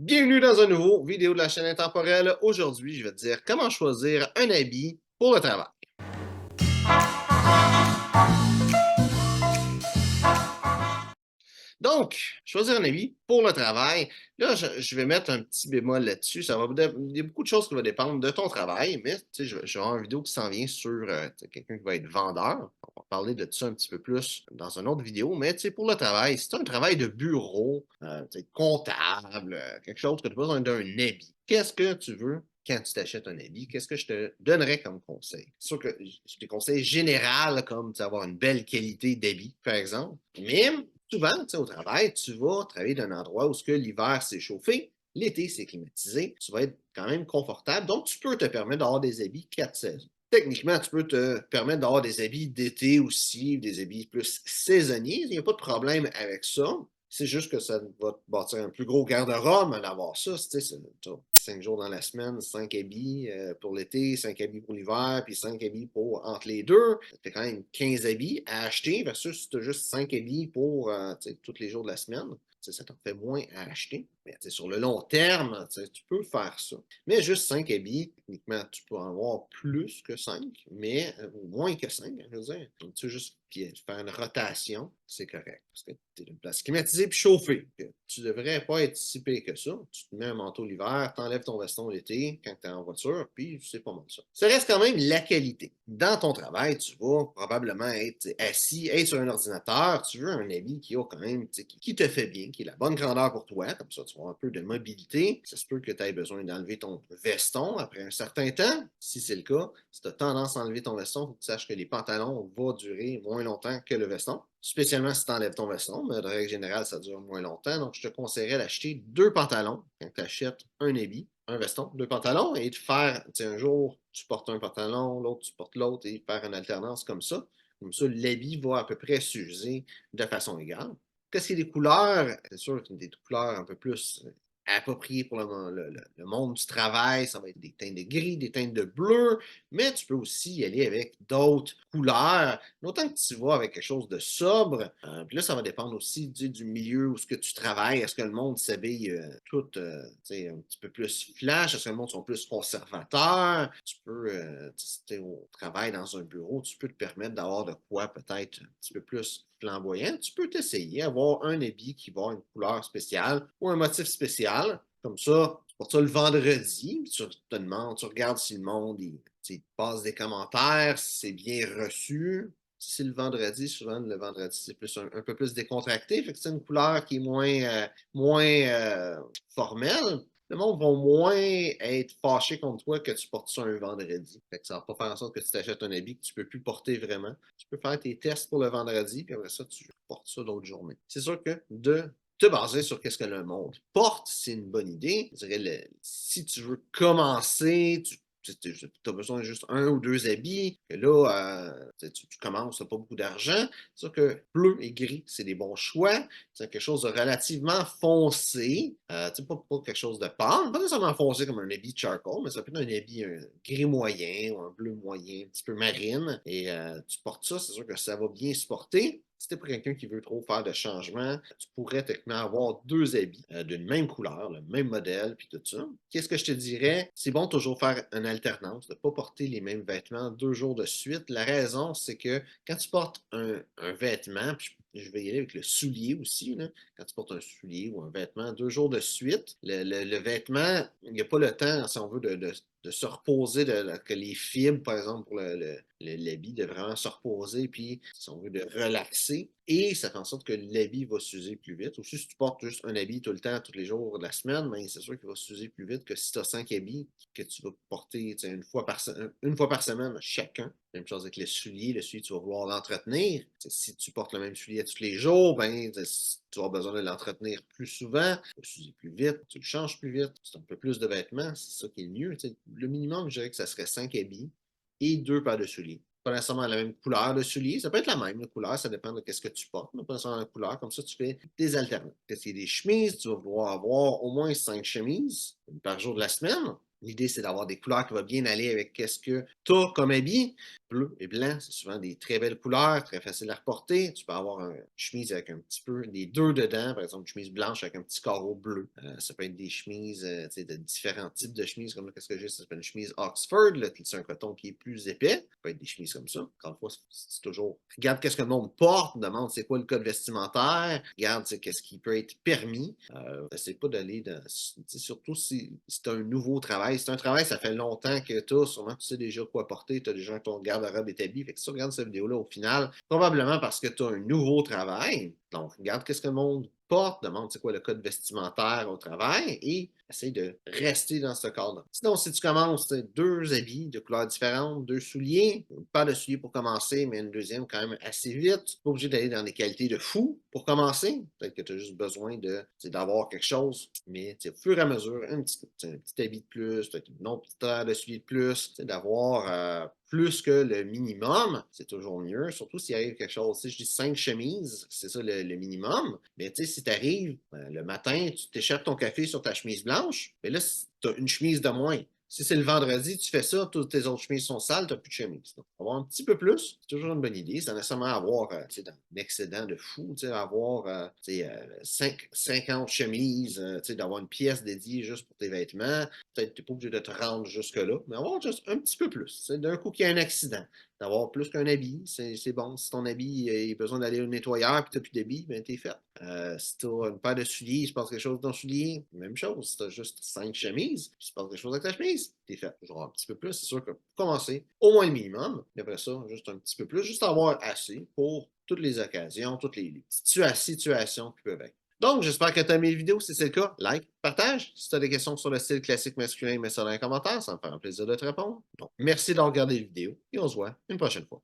Bienvenue dans un nouveau vidéo de la chaîne intemporelle. Aujourd'hui, je vais te dire comment choisir un habit pour le travail. Donc, choisir un habit pour le travail. Là, je vais mettre un petit bémol là-dessus. Il y a beaucoup de choses qui vont dépendre de ton travail, mais tu sais, je vais avoir une vidéo qui s'en vient sur tu sais, quelqu'un qui va être vendeur. On va parler de ça un petit peu plus dans une autre vidéo, mais tu sais, pour le travail, si tu as un travail de bureau, tu sais, comptable, quelque chose que tu as besoin d'un habit, qu'est-ce que tu veux quand tu t'achètes un habit? Qu'est-ce que je te donnerais comme conseil? C'est sûr que j'ai des conseils généraux, comme tu sais, avoir une belle qualité d'habit, par exemple, mais souvent, tu sais, au travail, tu vas travailler d'un endroit où ce que l'hiver, c'est chauffé, l'été, c'est climatisé, tu vas être quand même confortable, donc tu peux te permettre d'avoir des habits 4 saisons. Techniquement, tu peux te permettre d'avoir des habits d'été aussi, des habits plus saisonniers, il n'y a pas de problème avec ça. C'est juste que ça va te bâtir un plus gros garde-robe à avoir ça. Tu sais, c'est 5 jours dans la semaine, 5 habits pour l'été, 5 habits pour l'hiver, puis 5 habits pour entre les deux. Ça fait quand même 15 habits à acheter versus si tu as juste 5 habits pour tous les jours de la semaine. Ça t'en fait moins à acheter. Mais sur le long terme, tu peux faire ça. Mais juste 5 habits, techniquement, tu peux en avoir plus que 5, mais moins que 5, je veux dire. Donc, tu sais, juste faire une rotation, c'est correct. Parce que tu es une place climatisée puis chauffée. Tu ne devrais pas être si pire que ça. Tu te mets un manteau l'hiver, tu enlèves ton veston l'été quand tu es en voiture, puis c'est pas mal ça. Ça reste quand même la qualité. Dans ton travail, tu vas probablement être assis, être sur un ordinateur. Tu veux un habit qui a quand même, qui te fait bien, qui est la bonne grandeur pour toi. Comme ça, tu vas avoir un peu de mobilité. Ça se peut que tu aies besoin d'enlever ton veston après un certain temps. Si c'est le cas, si tu as tendance à enlever ton veston, il faut que tu saches que les pantalons vont durer moins longtemps que le veston. Spécialement si tu enlèves ton veston, mais de règle générale, ça dure moins longtemps. Donc, je te conseillerais d'acheter 2 pantalons quand tu achètes un habit, un veston, 2 pantalons, et de faire, un jour, tu portes un pantalon, l'autre, tu portes l'autre, et faire une alternance comme ça. Comme ça, l'habit va à peu près s'user de façon égale. Qu'est-ce qui est des couleurs? C'est sûr que des couleurs un peu plus appropriées pour le monde du travail. Ça va être des teintes de gris, des teintes de bleu, mais tu peux aussi y aller avec d'autres couleurs. Autant que tu vas avec quelque chose de sobre, puis là, ça va dépendre aussi du milieu où ce que tu travailles. Est-ce que le monde s'habille tout un petit peu plus flash? Est-ce que le monde sont plus conservateurs? Tu peux, si tu es au travail dans un bureau, tu peux te permettre d'avoir de quoi peut-être un petit peu plus flamboyant. Tu peux t'essayer, avoir un habit qui va avoir une couleur spéciale ou un motif spécial. Comme ça, tu portes ça le vendredi, tu te demandes, tu regardes si le monde il passe des commentaires, si c'est bien reçu. Si c'est le vendredi, souvent le vendredi, c'est plus un peu plus décontracté. Fait que c'est une couleur qui est moins formelle. Le monde va moins être fâché contre toi que tu portes ça un vendredi. Fait que ça va pas faire en sorte que tu t'achètes un habit que tu peux plus porter vraiment. Tu peux faire tes tests pour le vendredi, puis après ça, tu portes ça d'autres journées. C'est sûr que de te baser sur qu'est-ce que le monde porte, c'est une bonne idée. Je dirais, si tu veux commencer, tu as besoin de juste 1 ou 2 habits. Et là, tu commences, tu n'as pas beaucoup d'argent. C'est sûr que bleu et gris, c'est des bons choix. C'est quelque chose de relativement foncé. Pas quelque chose de pâle, pas nécessairement foncé comme un habit charcoal, mais ça peut être un habit gris moyen ou un bleu moyen, un petit peu marine. Et tu portes ça, c'est sûr que ça va bien se porter. Si t'es pour quelqu'un qui veut trop faire de changements, tu pourrais techniquement avoir 2 habits d'une même couleur, le même modèle, puis tout ça. Qu'est-ce que je te dirais? C'est bon de toujours faire une alternance, de ne pas porter les mêmes vêtements 2 jours de suite. La raison, c'est que quand tu portes un vêtement, puis je vais y aller avec le soulier aussi, là. Quand tu portes un soulier ou un vêtement 2 jours de suite, le vêtement, il n'y a pas le temps, si on veut, de se reposer, que les fibres, par exemple, pour l'habit, de vraiment se reposer, puis si on veut, de relaxer. Et ça fait en sorte que l'habit va s'user plus vite. Aussi, si tu portes juste un habit tout le temps, tous les jours de la semaine, ben, c'est sûr qu'il va s'user plus vite que si tu as 5 habits que tu vas porter une fois par semaine chacun. Même chose avec le soulier. Le soulier, tu vas vouloir l'entretenir. Si tu portes le même soulier tous les jours, ben, tu vas avoir besoin de l'entretenir plus souvent, tu vas s'user plus vite, tu le changes plus vite, c'est un peu plus de vêtements, c'est ça qui est le mieux. Le minimum, je dirais que ça serait 5 habits et 2 paires de souliers. Pas nécessairement la même couleur de souliers, ça peut être la même la couleur, ça dépend de ce que tu portes, mais pas nécessairement la comme ça tu fais des alternances. Qu'est-ce qu'il y a des chemises, tu vas vouloir avoir au moins 5 chemises, une par jour de la semaine. L'idée, c'est d'avoir des couleurs qui vont bien aller avec qu'est-ce que tu as comme habit. Bleu et blanc, c'est souvent des très belles couleurs, très faciles à reporter. Tu peux avoir une chemise avec un petit peu des deux dedans, par exemple, une chemise blanche avec un petit carreau bleu. Ça peut être des chemises, tu sais, de différents types de chemises, comme là, qu'est-ce que j'ai? Ça s'appelle une chemise Oxford, là, c'est un coton qui est plus épais. Ça peut être des chemises comme ça. Encore une fois, c'est toujours, regarde qu'est-ce que le monde porte, demande c'est quoi le code vestimentaire, regarde qu'est-ce qui peut être permis. Essaie pas d'aller dans, surtout si c'est un nouveau travail. C'est un travail, ça fait longtemps que tu as, sûrement tu sais déjà quoi porter, tu as déjà ton garde-robe établi. Fait que si tu regardes cette vidéo-là, au final, probablement parce que tu as un nouveau travail. Donc, regarde qu'est-ce que le monde porte, demande c'est quoi le code vestimentaire au travail et essaye de rester dans ce cadre. Sinon, si tu commences deux habits de couleurs différentes, deux souliers, pas de souliers pour commencer, mais une deuxième quand même assez vite, tu n'es pas obligé d'aller dans des qualités de fou pour commencer. Peut-être que tu as juste besoin d'avoir quelque chose, mais au fur et à mesure, un petit habit de plus, peut-être une autre petite paire de souliers de plus, d'avoir plus que le minimum, c'est toujours mieux, surtout s'il arrive quelque chose. Si je dis 5 chemises, c'est ça le minimum, mais si tu arrives le matin, tu t'échappes ton café sur ta chemise blanche, mais là, tu as une chemise de moins. Si c'est le vendredi, tu fais ça, toutes tes autres chemises sont sales, tu n'as plus de chemise. Donc, avoir un petit peu plus, c'est toujours une bonne idée. C'est nécessairement avoir un excédent de fou, avoir 50 chemises, d'avoir une pièce dédiée juste pour tes vêtements. Peut-être que tu n'es pas obligé de te rendre jusque-là, mais avoir juste un petit peu plus. D'un coup qu'il y a un accident, d'avoir plus qu'un habit, c'est bon. Si ton habit a besoin d'aller au nettoyeur et tu n'as plus d'habit, ben t'es fait. Si tu as une paire de souliers, il se passe quelque chose dans ton soulier, même chose. Si tu as juste 5 chemises, il se passe quelque chose avec ta chemise, t'es fait. Genre un petit peu plus, c'est sûr que pour commencer, au moins le minimum, mais après ça, juste un petit peu plus, juste avoir assez pour toutes les occasions, toutes les situations qui peuvent être. Donc, j'espère que tu as aimé la vidéo. Si c'est le cas, like, partage. Si tu as des questions sur le style classique masculin, mets ça dans les commentaires. Ça me fera un plaisir de te répondre. Donc, merci d'avoir regardé la vidéo et on se voit une prochaine fois.